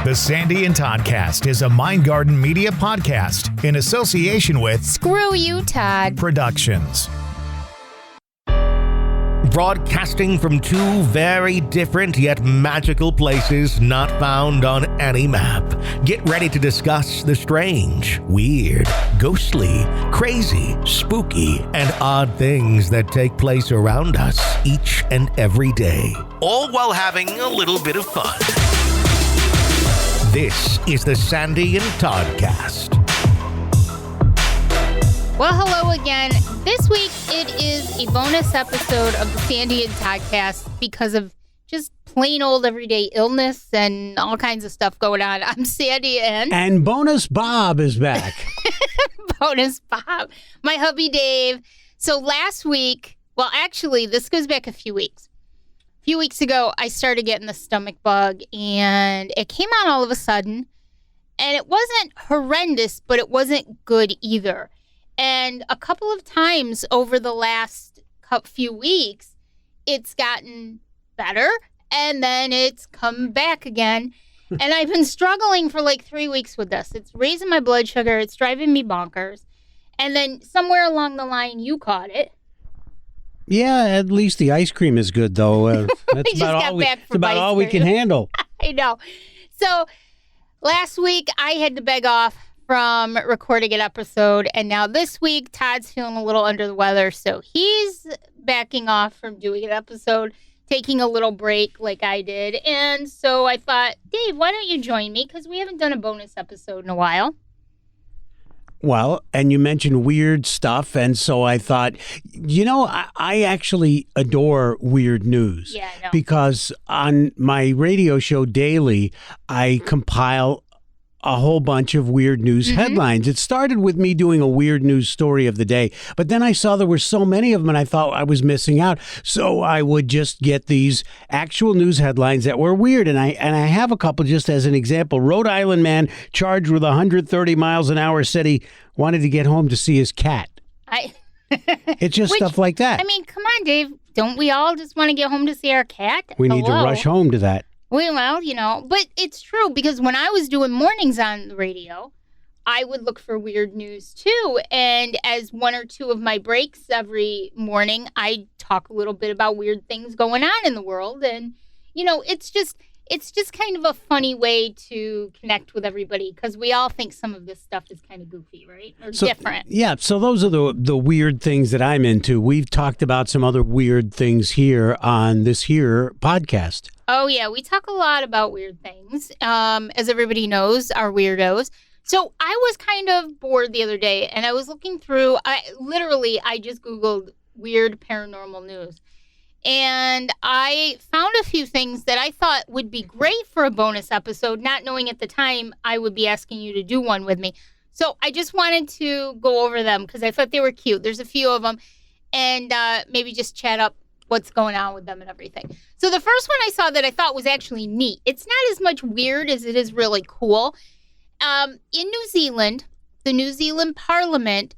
The Sandy and Toddcast is a Mindgarden Media podcast in association with Screw You, Todd Productions. Broadcasting from two very different yet magical places not found on any map. Get ready to discuss the strange, weird, ghostly, crazy, spooky, and odd things that take place around us each and every day. All while having a little bit of fun. This is the Sandy and Toddcast. Well, hello again. This week it is a bonus episode of the Sandy and Toddcast because of just plain old everyday illness and all kinds of stuff going on. I'm Sandy and Bonus Bob is back. Bonus Bob. My hubby Dave. So last week, well, actually, this goes back a few weeks. A few weeks ago, I started getting the stomach bug, and it came on all of a sudden, and it wasn't horrendous, but it wasn't good either. And a couple of times over the last few weeks, it's gotten better, and then it's come back again. And I've been struggling for like 3 weeks with this. It's raising my blood sugar. It's driving me bonkers. And then somewhere along the line, you caught it. Yeah, at least the ice cream is good, though. That's about all we can handle. I know. So last week, I had to beg off from recording an episode, and now this week Todd's feeling a little under the weather, so he's backing off from doing an episode, taking a little break like I did. And so I thought, Dave, why don't you join me, because we haven't done a bonus episode in a while. Well, and you mentioned weird stuff, and so I thought, I actually adore weird news. Yeah, I know. Because on my radio show daily, I compile a whole bunch of weird news headlines. It started with me doing a weird news story of the day, but then I saw there were so many of them and I thought I was missing out. So I would just get these actual news headlines that were weird. And I have a couple just as an example. Rhode Island man charged with 130 miles an hour said he wanted to get home to see his cat. It's just stuff like that. I mean, come on, Dave. Don't we all just want to get home to see our cat? We need to rush home to that. Well, but it's true, because when I was doing mornings on the radio, I would look for weird news too. And as one or two of my breaks every morning, I talk a little bit about weird things going on in the world. And, it's just kind of a funny way to connect with everybody, because we all think some of this stuff is kind of goofy, right? Or different. Yeah, so those are the weird things that I'm into. We've talked about some other weird things here on this here podcast. Oh, yeah, we talk a lot about weird things. As everybody knows, our weirdos. So I was kind of bored the other day, and I was looking through, I just Googled weird paranormal news. And I found a few things that I thought would be great for a bonus episode, not knowing at the time I would be asking you to do one with me. So I just wanted to go over them because I thought they were cute. There's a few of them, and maybe just chat up what's going on with them and everything. So the first one I saw that I thought was actually neat. It's not as much weird as it is really cool. In New Zealand, the New Zealand Parliament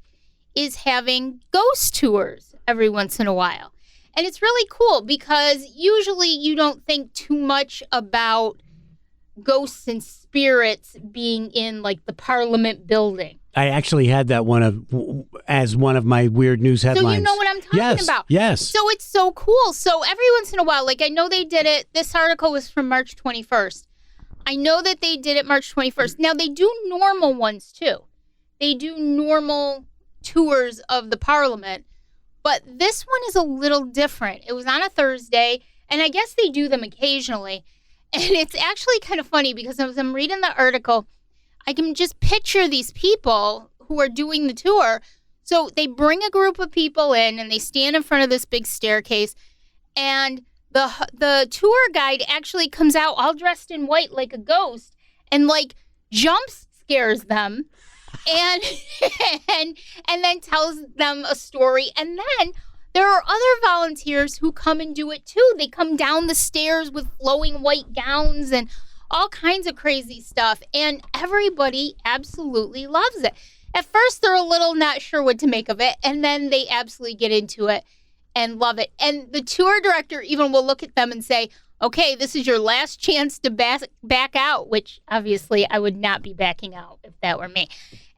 is having ghost tours every once in a while. And it's really cool because usually you don't think too much about ghosts and spirits being in like the Parliament building. I actually had that as one of my weird news headlines. So you know what I'm talking about. Yes. So it's so cool. So every once in a while, like I know they did it. This article was from March 21st. I know that they did it March 21st. Now they do normal ones too. They do normal tours of the Parliament. But this one is a little different. It was on a Thursday, and I guess they do them occasionally. And it's actually kind of funny because as I'm reading the article, I can just picture these people who are doing the tour. So they bring a group of people in, and they stand in front of this big staircase, and the tour guide actually comes out all dressed in white like a ghost and like scares them. And then tells them a story. And then there are other volunteers who come and do it too. They come down the stairs with flowing white gowns and all kinds of crazy stuff. And everybody absolutely loves it. At first, they're a little not sure what to make of it. And then they absolutely get into it and love it. And the tour director even will look at them and say, okay, this is your last chance to back out, which obviously I would not be backing out if that were me.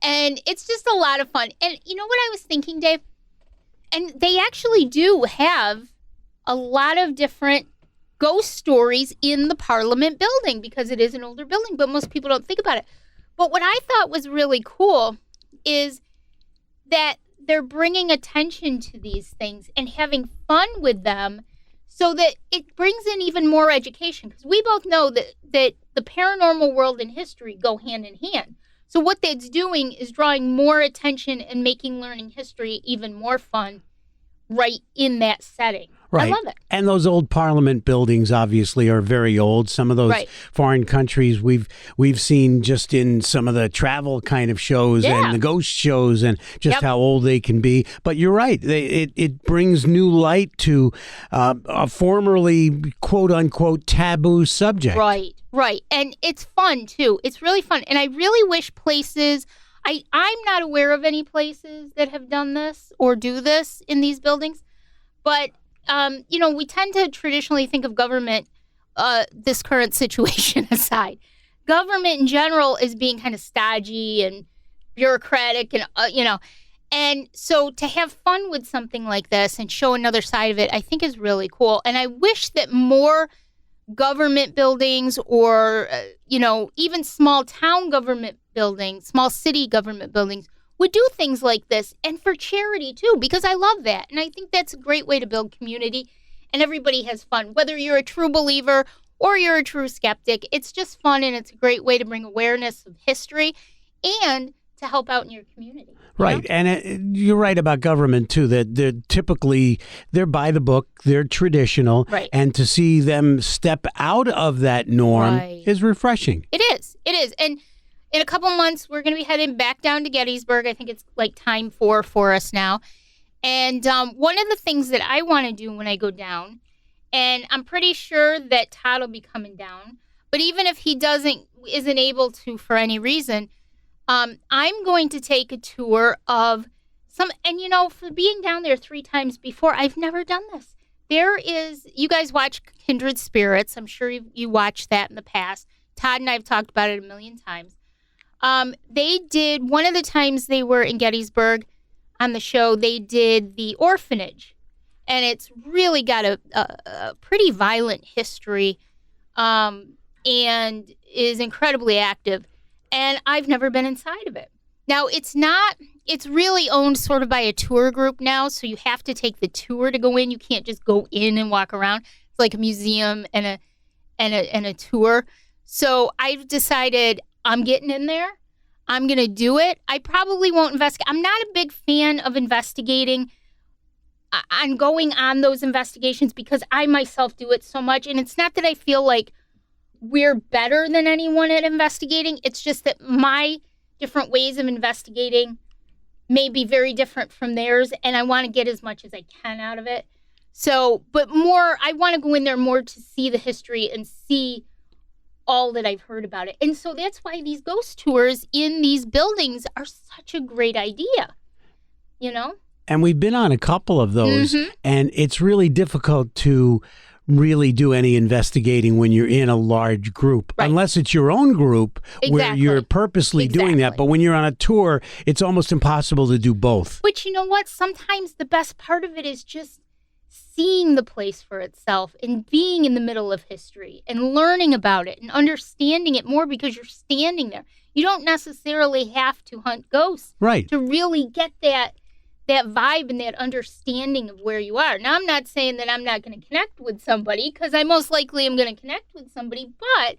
And it's just a lot of fun. And you know what I was thinking, Dave? And they actually do have a lot of different ghost stories in the Parliament building because it is an older building, but most people don't think about it. But what I thought was really cool is that they're bringing attention to these things and having fun with them so that it brings in even more education. Because we both know that the paranormal world and history go hand in hand. So what that's doing is drawing more attention and making learning history even more fun right in that setting. Right. I love it. And those old Parliament buildings obviously are very old. Some of those foreign countries we've seen just in some of the travel kind of shows and the ghost shows and just how old they can be. But you're right. It brings new light to a formerly quote unquote taboo subject. Right. And it's fun too. It's really fun. And I really wish places, I'm not aware of any places that have done this or do this in these buildings. But we tend to traditionally think of government, this current situation aside, government in general is being kind of stodgy and bureaucratic and, and so to have fun with something like this and show another side of it, I think is really cool. And I wish that more government buildings or, even small town government buildings, small city government buildings would do things like this, and for charity too, because I love that. And I think that's a great way to build community, and everybody has fun. Whether you're a true believer or you're a true skeptic, it's just fun, and it's a great way to bring awareness of history and to help out in your community. Right. And you're right about government, too, that they're by the book, they're traditional, and to see them step out of that norm is refreshing. It is. And in a couple months, we're going to be heading back down to Gettysburg. I think it's like time for us now. And one of the things that I want to do when I go down, and I'm pretty sure that Todd will be coming down, but even if he isn't able to for any reason, I'm going to take a tour of for being down there 3 times before, I've never done this. You guys watch Kindred Spirits. I'm sure you watched that in the past. Todd and I have talked about it a million times. They did, one of the times they were in Gettysburg on the show, they did the orphanage. And it's really got a pretty violent history and is incredibly active. And I've never been inside of it. Now, it's really owned sort of by a tour group now, so you have to take the tour to go in. You can't just go in and walk around. It's like a museum and a tour. So I've decided I'm getting in there. I'm going to do it. I probably won't investigate. I'm not a big fan of investigating on going on those investigations because I myself do it so much. And it's not that I feel like we're better than anyone at investigating. It's just that my different ways of investigating may be very different from theirs. And I want to get as much as I can out of it. So, but more, I want to go in there more to see the history and see all that I've heard about it. And so that's why these ghost tours in these buildings are such a great idea, And we've been on a couple of those, and it's really difficult to really do any investigating when you're in a large group, unless it's your own group where you're purposely doing that. But when you're on a tour, it's almost impossible to do both. But you know what? Sometimes the best part of it is just seeing the place for itself and being in the middle of history and learning about it and understanding it more because you're standing there. You don't necessarily have to hunt ghosts to really get that vibe and that understanding of where you are. Now, I'm not saying that I'm not going to connect with somebody, because I most likely am going to connect with somebody, but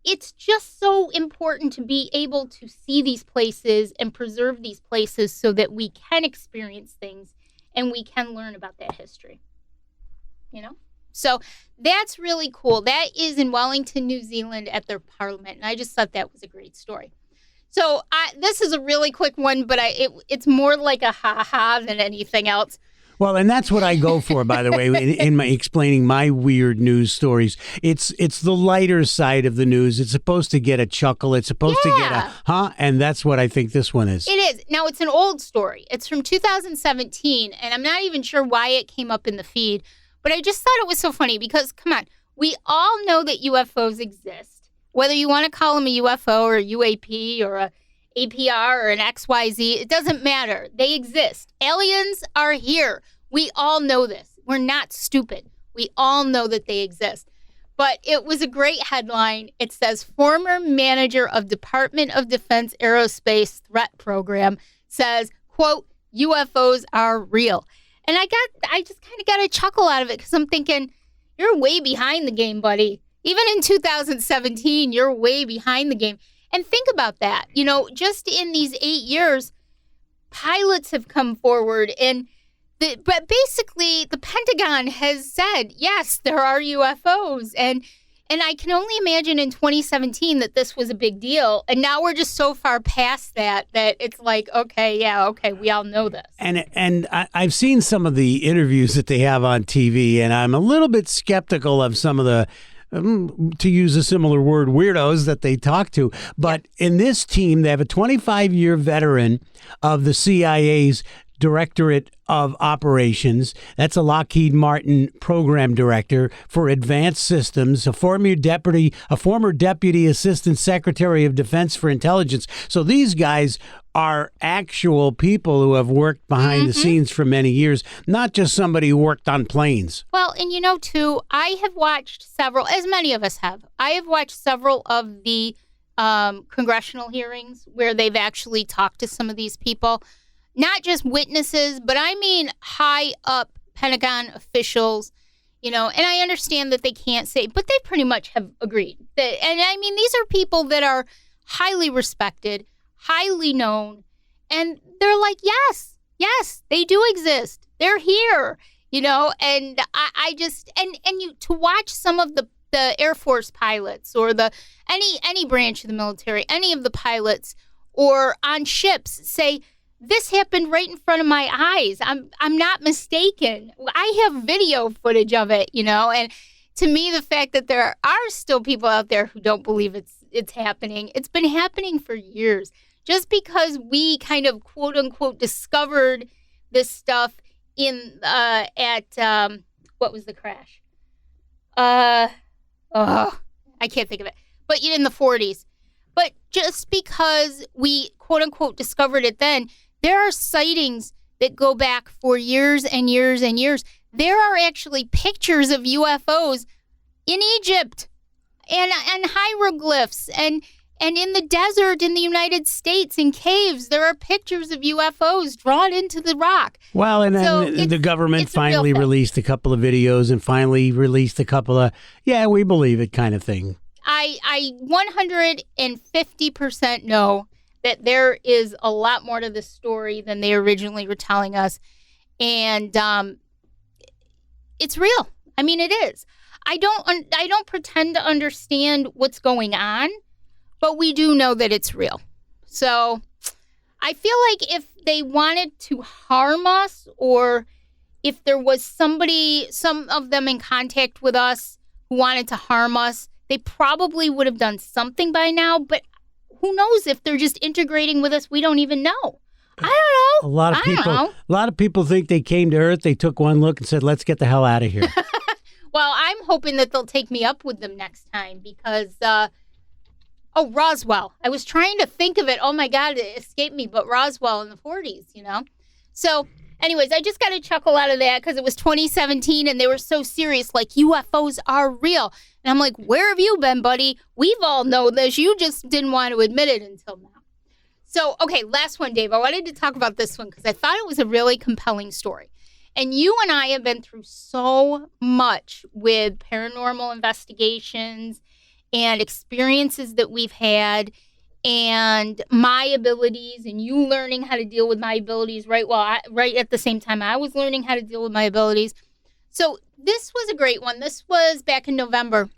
it's just so important to be able to see these places and preserve these places so that we can experience things and we can learn about that history. So that's really cool. That is in Wellington, New Zealand at their parliament, and I just thought that was a great story. So this is a really quick one, but it's more like a ha-ha than anything else. Well, and that's what I go for, by the way, in my explaining my weird news stories. It's the lighter side of the news. It's supposed to get a chuckle. It's supposed to get a and that's what I think this one is. It is. Now, it's an old story. It's from 2017, and I'm not even sure why it came up in the feed, But I just thought it was so funny because, come on, we all know that UFOs exist. Whether you want to call them a UFO or a UAP or a APR or an XYZ, it doesn't matter. They exist. Aliens are here. We all know this. We're not stupid. We all know that they exist. But it was a great headline. It says, former manager of Department of Defense Aerospace Threat Program says, quote, UFOs are real. And I just kind of got a chuckle out of it because I'm thinking, you're way behind the game, buddy. Even in 2017, you're way behind the game. And think about that. You know, just in these 8 years, pilots have come forward but basically the Pentagon has said, yes, there are UFOs. And I can only imagine in 2017 that this was a big deal. And now we're just so far past that it's like, okay, we all know this. And I've seen some of the interviews that they have on TV, and I'm a little bit skeptical of some of the, to use a similar word, weirdos that they talk to. But in this team, they have a 25-year veteran of the CIA's Directorate of Operations. That's a Lockheed Martin program director for advanced systems, a former deputy assistant secretary of defense for intelligence. So these guys are actual people who have worked behind the scenes for many years, not just somebody who worked on planes. Well, and too, I have watched several, as many of us have, I have watched several of the congressional hearings where they've actually talked to some of these people. Not just witnesses, but I mean high up Pentagon officials, and I understand that they can't say, but they pretty much have agreed. And I mean, these are people that are highly respected, highly known, and they're like, yes, they do exist. They're here, and I just, and you, to watch some of the Air Force pilots or any branch of the military, any of the pilots or on ships say, this happened right in front of my eyes. I'm not mistaken. I have video footage of it, and to me, the fact that there are still people out there who don't believe it's happening. It's been happening for years. Just because we kind of quote unquote discovered this stuff what was the crash? I can't think of it. But in the 40s. But just because we quote unquote discovered it then, there are sightings that go back for years and years and years. There are actually pictures of UFOs in Egypt and hieroglyphs and in the desert in the United States in caves. There are pictures of UFOs drawn into the rock. Well, and then the government finally released a couple of videos and finally released a couple of, we believe it kind of thing. I 150% know that there is a lot more to this story than they originally were telling us. And it's real. I mean, it is. I don't pretend to understand what's going on, but we do know that it's real. So I feel like if they wanted to harm us, or if there was some of them in contact with us who wanted to harm us, they probably would have done something by now, but who knows if they're just integrating with us? We don't even know. I don't know. A lot of people think they came to Earth, they took one look and said, let's get the hell out of here. Well, I'm hoping that they'll take me up with them next time because, Roswell. I was trying to think of it. Oh, my God, it escaped me. But Roswell in the 40s, So, anyways, I just got a chuckle out of that because it was 2017 and they were so serious, like UFOs are real. And I'm like, where have you been, buddy? We've all known this. You just didn't want to admit it until now. So, okay, last one, Dave. I wanted to talk about this one because I thought it was a really compelling story. And you and I have been through so much with paranormal investigations and experiences that we've had and my abilities and you learning how to deal with my abilities right at the same time I was learning how to deal with my abilities. So this was a great one. This was back in November.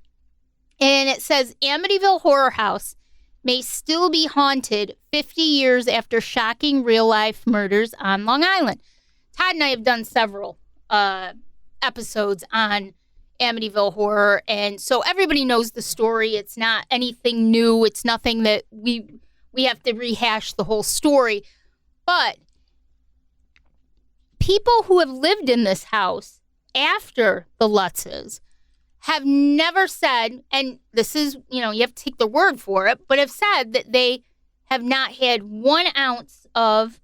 And it says Amityville Horror House may still be haunted 50 years after shocking real-life murders on Long Island. Todd and I have done several episodes on Amityville Horror, and so everybody knows the story. It's not anything new. It's nothing that we have to rehash the whole story. But people who have lived in this house after the Lutzes have never said, and this is, you have to take the word for it, but have said that they have not had 1 ounce of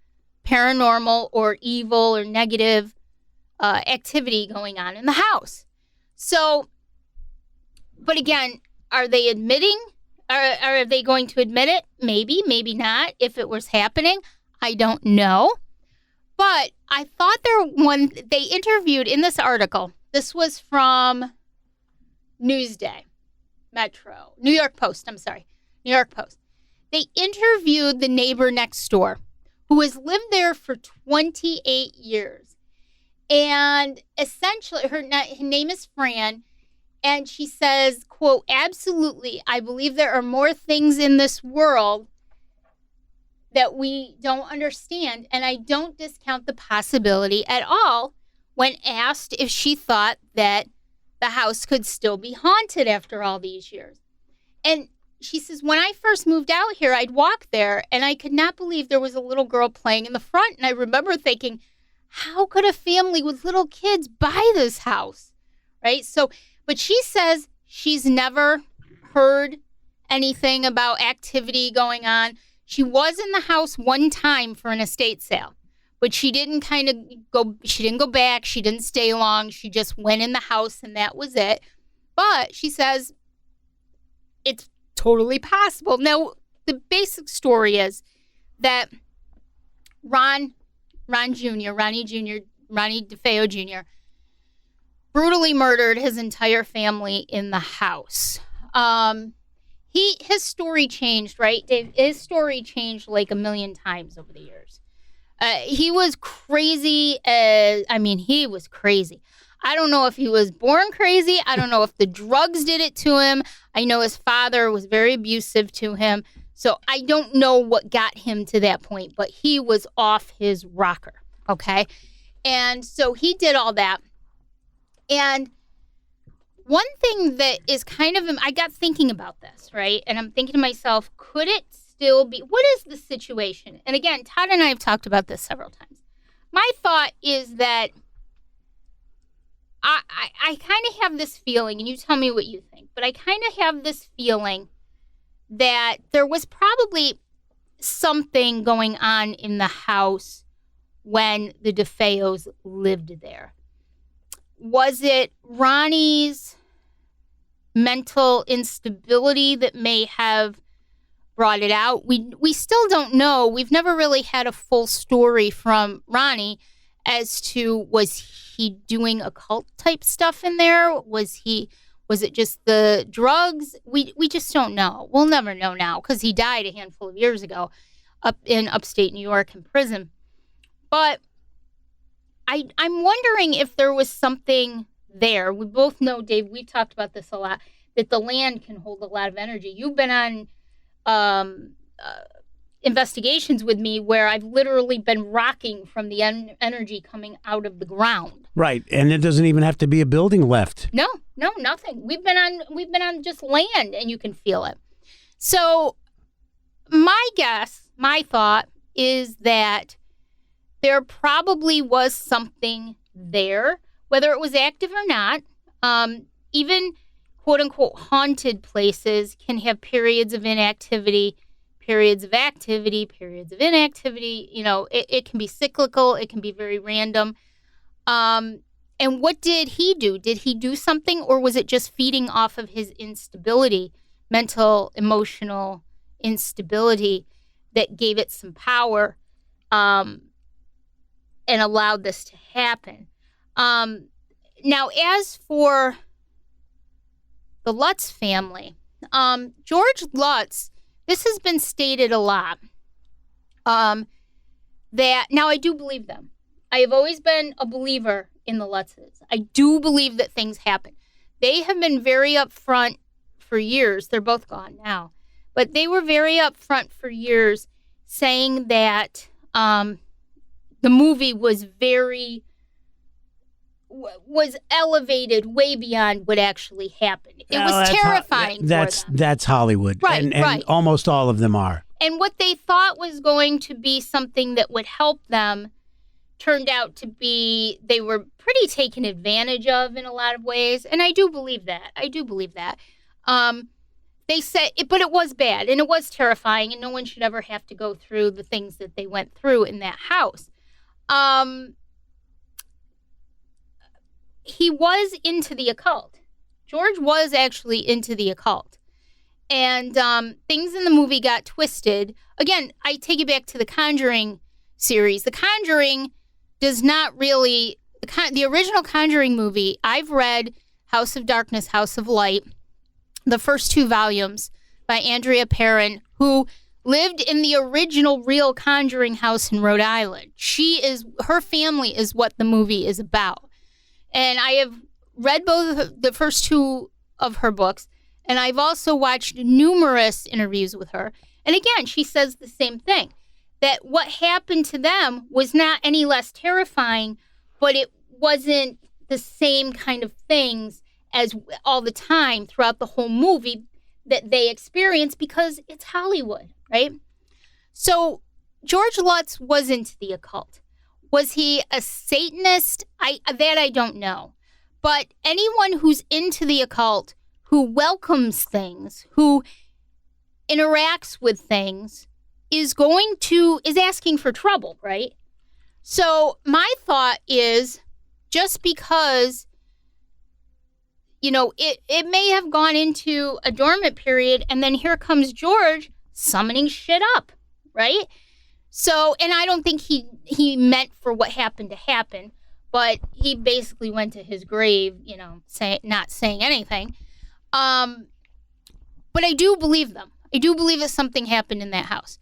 paranormal or evil or negative activity going on in the house. So, but again, are they admitting? Are they going to admit it? Maybe, maybe not. If it was happening, I don't know. But I thought they interviewed in this article, this was from Newsday, New York Post. They interviewed the neighbor next door who has lived there for 28 years. And essentially, her name is Fran, and she says, quote, "Absolutely, I believe there are more things in this world that we don't understand, and I don't discount the possibility at all," when asked if she thought that the house could still be haunted after all these years. And she says, when I first moved out here, I'd walk there, and I could not believe there was a little girl playing in the front. And I remember thinking, how could a family with little kids buy this house, right? So, but she says she's never heard anything about activity going on. She was in the house one time for an estate sale, but she didn't go back. She didn't stay long. She just went in the house and that was it. But she says it's totally possible. Now, the basic story is that Ronnie DeFeo Jr. brutally murdered his entire family in the house. His story changed, right, Dave? His story changed like a million times over the years. He was crazy. He was crazy. I don't know if he was born crazy. I don't know if the drugs did it to him. I know his father was very abusive to him. So I don't know what got him to that point, but he was off his rocker, okay? And so he did all that. And one thing that is I got thinking about this, right? And I'm thinking to myself, could it still be, what is the situation? And again, Todd and I have talked about this several times. My thought is that I kind of have this feeling, and you tell me what you think, but I kind of have this feeling that there was probably something going on in the house when the DeFeos lived there. Was it Ronnie's mental instability that may have brought it out? We still don't know. We've never really had a full story from Ronnie as to, was he doing occult type stuff in there? Was it just the drugs? We just don't know. We'll never know now because he died a handful of years ago up in upstate New York in prison. But I'm wondering if there was something there. We both know, Dave, we've talked about this a lot, that the land can hold a lot of energy. You've been on investigations with me where I've literally been rocking from the energy coming out of the ground. Right, and it doesn't even have to be a building left. No, nothing. We've been on just land, and you can feel it. So my thought is that there probably was something there, whether it was active or not. Even quote-unquote haunted places can have periods of inactivity, periods of activity, periods of inactivity. It can be cyclical. It can be very random. And what did he do? Did he do something, or was it just feeding off of his instability, mental, emotional instability, that gave it some power and allowed this to happen? Now, as for the Lutz family, George Lutz, this has been stated a lot, that, now I do believe them. I have always been a believer in the Lutzes. I do believe that things happen. They have been very upfront for years. They're both gone now. But they were very upfront for years saying that the movie was elevated way beyond what actually happened. It was terrifying for them. That's Hollywood. Right, and right. Almost all of them are. And what they thought was going to be something that would help them turned out to be, they were pretty taken advantage of in a lot of ways. And I do believe that. They said, but it was bad and it was terrifying, and no one should ever have to go through the things that they went through in that house. He was into the occult. George was actually into the occult. And things in the movie got twisted. Again, I take it back to the Conjuring series. The Conjuring does not really, the original Conjuring movie, I've read House of Darkness, House of Light, the first 2 volumes by Andrea Perron, who lived in the original real Conjuring house in Rhode Island. Her family is what the movie is about. And I have read both the first 2 of her books, and I've also watched numerous interviews with her. And again, she says the same thing, that what happened to them was not any less terrifying, but it wasn't the same kind of things as all the time throughout the whole movie that they experience, because it's Hollywood, right? So George Lutz was into the occult. Was he a Satanist? I don't know. But anyone who's into the occult, who welcomes things, who interacts with things, is asking for trouble, right? So my thought is, just because, it may have gone into a dormant period, and then here comes George summoning shit up, right? So, and I don't think he meant for what happened to happen, but he basically went to his grave, not saying anything. But I do believe them. I do believe that something happened in that house.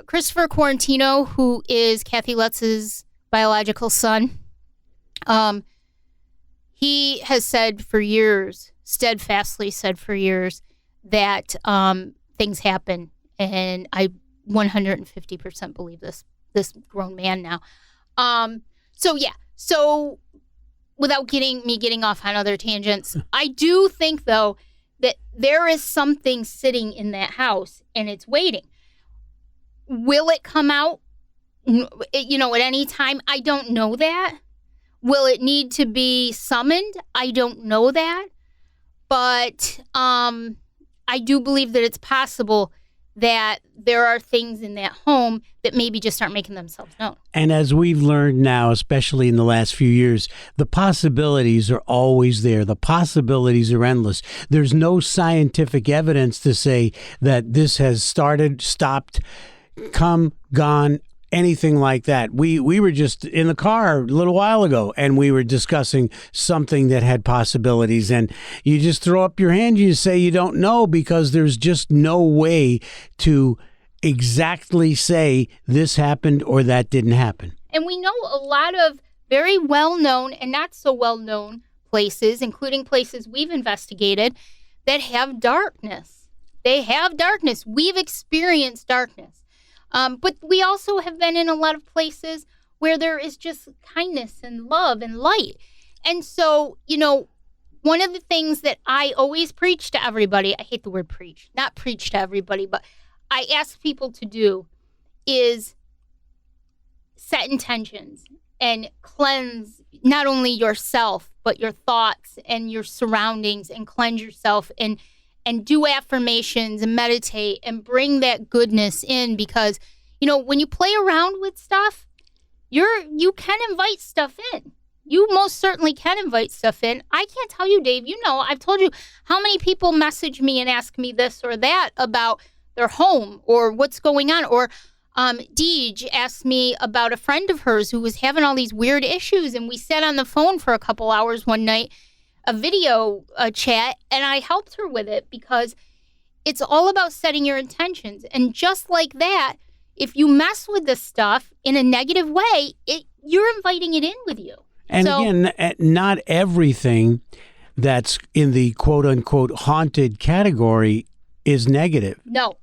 Christopher Quarantino, who is Kathy Lutz's biological son, he has said for years, steadfastly said for years, that things happen. And I 150% believe this grown man now. So without getting off on other tangents, I do think, though, that there is something sitting in that house and it's waiting. Will it come out, at any time? I don't know that. Will it need to be summoned? I don't know that. But I do believe that it's possible that there are things in that home that maybe just aren't making themselves known. And as we've learned now, especially in the last few years, the possibilities are always there. The possibilities are endless. There's no scientific evidence to say that this has started, stopped, come, gone, anything like that. We were just in the car a little while ago, and we were discussing something that had possibilities, and you just throw up your hand, you say you don't know, because there's just no way to exactly say this happened or that didn't happen. And we know a lot of very well-known and not so well-known places, including places we've investigated, that have darkness. They have darkness. We've experienced darkness. But we also have been in a lot of places where there is just kindness and love and light. And so, one of the things that I always preach to everybody, I hate the word preach, not preach to everybody, but I ask people to do is set intentions and cleanse not only yourself, but your thoughts and your surroundings, and cleanse yourself and do affirmations and meditate and bring that goodness in, because, when you play around with stuff, you can invite stuff in. You most certainly can invite stuff in. I can't tell you, Dave, I've told you how many people message me and ask me this or that about their home or what's going on. Or Deej asked me about a friend of hers who was having all these weird issues, and we sat on the phone for a couple hours one night, a video chat, and I helped her with it, because it's all about setting your intentions. And just like that, if you mess with this stuff in a negative way, you're inviting it in with you. And again, not everything that's in the quote-unquote haunted category is negative. No.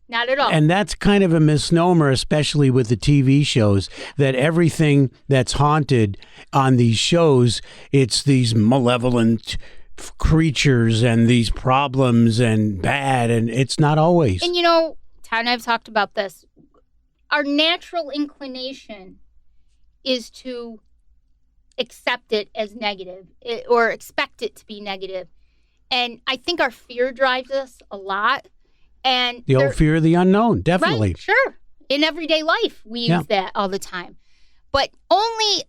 Not at all. And that's kind of a misnomer, especially with the TV shows, that everything that's haunted on these shows, it's these malevolent creatures and these problems and bad, and it's not always. And Todd and I have talked about this. Our natural inclination is to accept it as negative or expect it to be negative. And I think our fear drives us a lot. And the old fear of the unknown, definitely. Right, sure. In everyday life, we use that all the time. But only,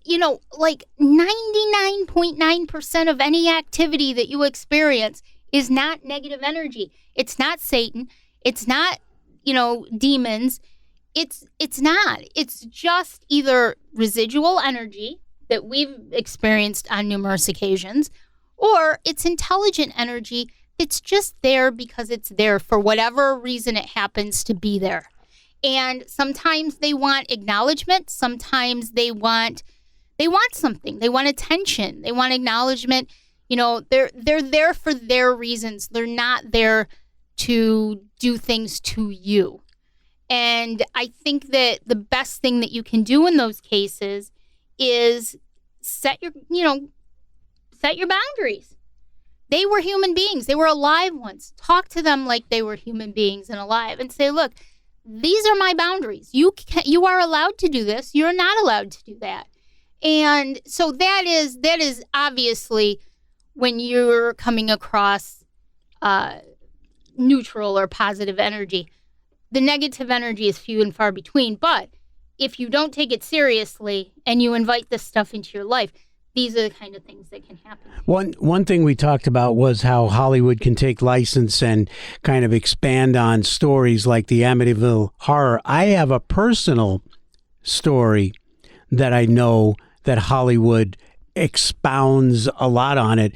like 99.9% of any activity that you experience is not negative energy. It's not Satan. It's not, demons. It's not. It's just either residual energy that we've experienced on numerous occasions, or it's intelligent energy that's just there because it's there for whatever reason it happens to be there. And sometimes they want acknowledgement. Sometimes they want something. They want attention. They want acknowledgement. They're there for their reasons. They're not there to do things to you. And I think that the best thing that you can do in those cases is set your boundaries. They were human beings. They were alive once. Talk to them like they were human beings and alive, and say, look, these are my boundaries. You are allowed to do this. You're not allowed to do that. And so that is obviously when you're coming across neutral or positive energy. The negative energy is few and far between. But if you don't take it seriously and you invite this stuff into your life, these are the kind of things that can happen. One thing we talked about was how Hollywood can take license and kind of expand on stories like the Amityville Horror. I have a personal story that I know that Hollywood expounds a lot on it.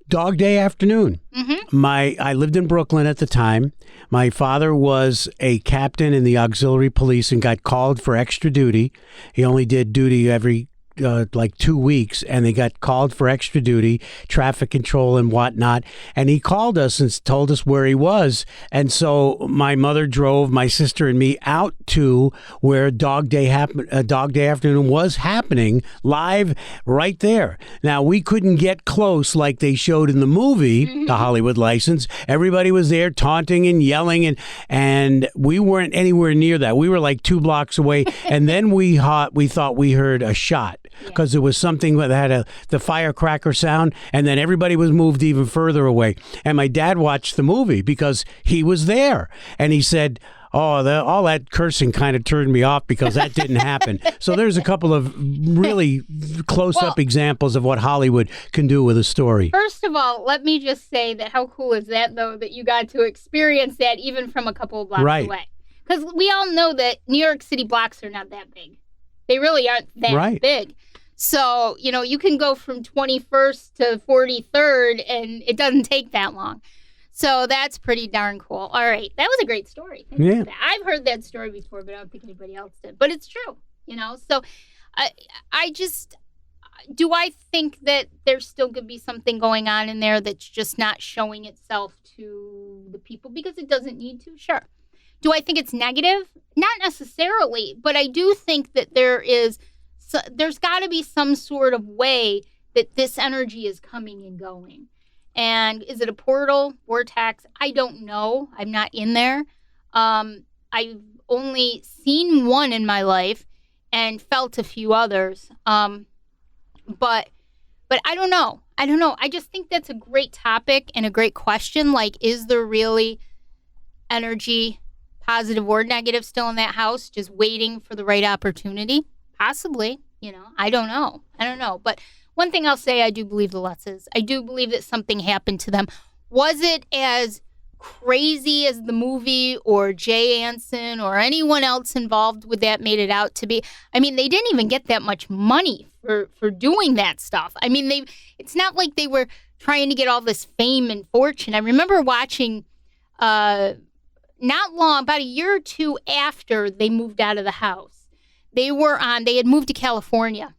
Dog Day Afternoon. Mm-hmm. I lived in Brooklyn at the time. My father was a captain in the auxiliary police and got called for extra duty. He only did duty every like 2 weeks, and they got called for extra duty, traffic control and whatnot. And he called us and told us where he was. And so my mother drove my sister and me out to where Dog Day Afternoon was happening live right there. Now, we couldn't get close like they showed in the movie, The Hollywood License. Everybody was there taunting and yelling, and we weren't anywhere near that. We were like 2 blocks away. And then we thought we heard a shot, because there was something that had the firecracker sound, and then everybody was moved even further away. And my dad watched the movie because he was there, and he said, all that cursing kind of turned me off because that didn't happen. So there's a couple of really close-up examples of what Hollywood can do with a story. First of all, let me just say that how cool is that, though, that you got to experience that even from a couple of blocks away. Because we all know that New York City blocks are not that big. They really aren't that big. So, you can go from 21st to 43rd, and it doesn't take that long. So that's pretty darn cool. All right. That was a great story. Yeah. I've heard that story before, but I don't think anybody else did. But it's true, So do I think that there's still going to be something going on in there that's just not showing itself to the people because it doesn't need to? Sure. Do I think it's negative? Not necessarily, but I do think that there's got to be some sort of way that this energy is coming and going. And is it a portal, vortex? I don't know. I'm not in there. I've only seen one in my life and felt a few others. But I don't know. I just think that's a great topic and a great question. Like, is there really energy, positive or negative, still in that house, just waiting for the right opportunity? Possibly, I don't know. But one thing I'll say, I do believe the Lutzes. I do believe that something happened to them. Was it as crazy as the movie or Jay Anson or anyone else involved with that made it out to be? I mean, they didn't even get that much money for doing that stuff. I mean, it's not like they were trying to get all this fame and fortune. I remember watching not long, about a year or two after they moved out of the house. They had moved to California,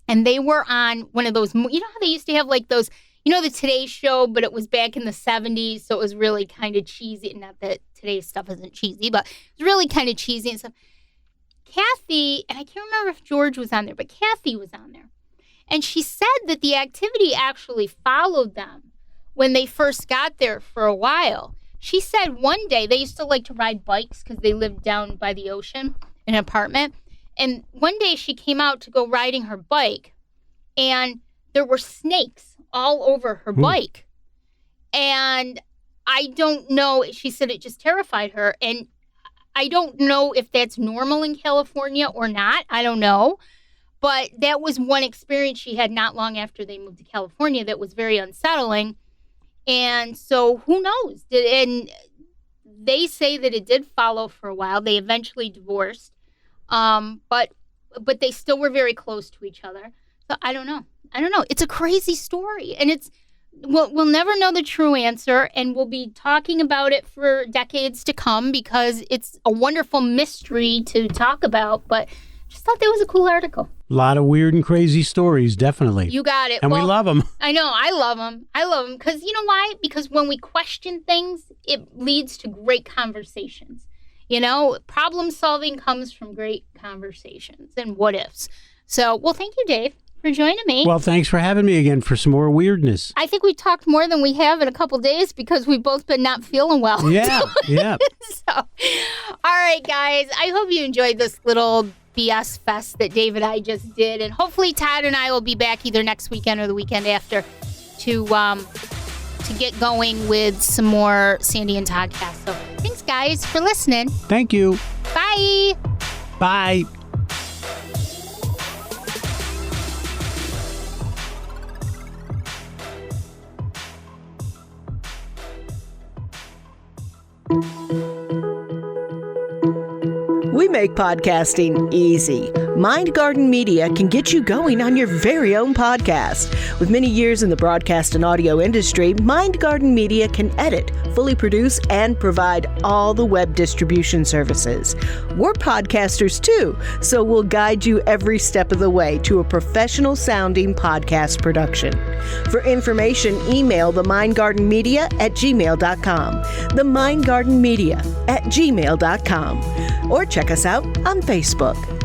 and they were on one of those, how they used to have like those, the Today Show, but it was back in the 70s, so it was really kind of cheesy. Not that today's stuff isn't cheesy, but it was really kind of cheesy and stuff. Kathy, and I can't remember if George was on there, but Kathy was on there. And she said that the activity actually followed them when they first got there for a while. She said one day they used to like to ride bikes because they lived down by the ocean in an apartment. And one day she came out to go riding her bike, and there were snakes all over her bike. And I don't know. She said it just terrified her. And I don't know if that's normal in California or not. I don't know. But that was one experience she had not long after they moved to California that was very unsettling. And so who knows? And they say that it did follow for a while. They eventually divorced. But they still were very close to each other. So I don't know. It's a crazy story. And we'll never know the true answer. And we'll be talking about it for decades to come because it's a wonderful mystery to talk about. But just thought that was a cool article. A lot of weird and crazy stories, definitely. You got it. And we love them. I know. I love them. Because you know why? Because when we question things, it leads to great conversations. Problem solving comes from great conversations and what ifs. So, well, thank you, Dave, for joining me. Well, thanks for having me again for some more weirdness. I think we talked more than we have in a couple days because we've both been not feeling well. Yeah. So, all right, guys. I hope you enjoyed this little BS fest that Dave and I just did. And hopefully Todd and I will be back either next weekend or the weekend after to get going with some more Sandy and Toddcast. So thanks, guys, for listening. Thank you. Bye. Bye. We make podcasting easy. Mindgarden Media can get you going on your very own podcast. With many years in the broadcast and audio industry, Mindgarden Media can edit, fully produce, and provide all the web distribution services. We're podcasters too, so we'll guide you every step of the way to a professional-sounding podcast production. For information, email the Mindgarden Media at gmail.com, the Mindgarden Media at gmail.com, or check us out on Facebook.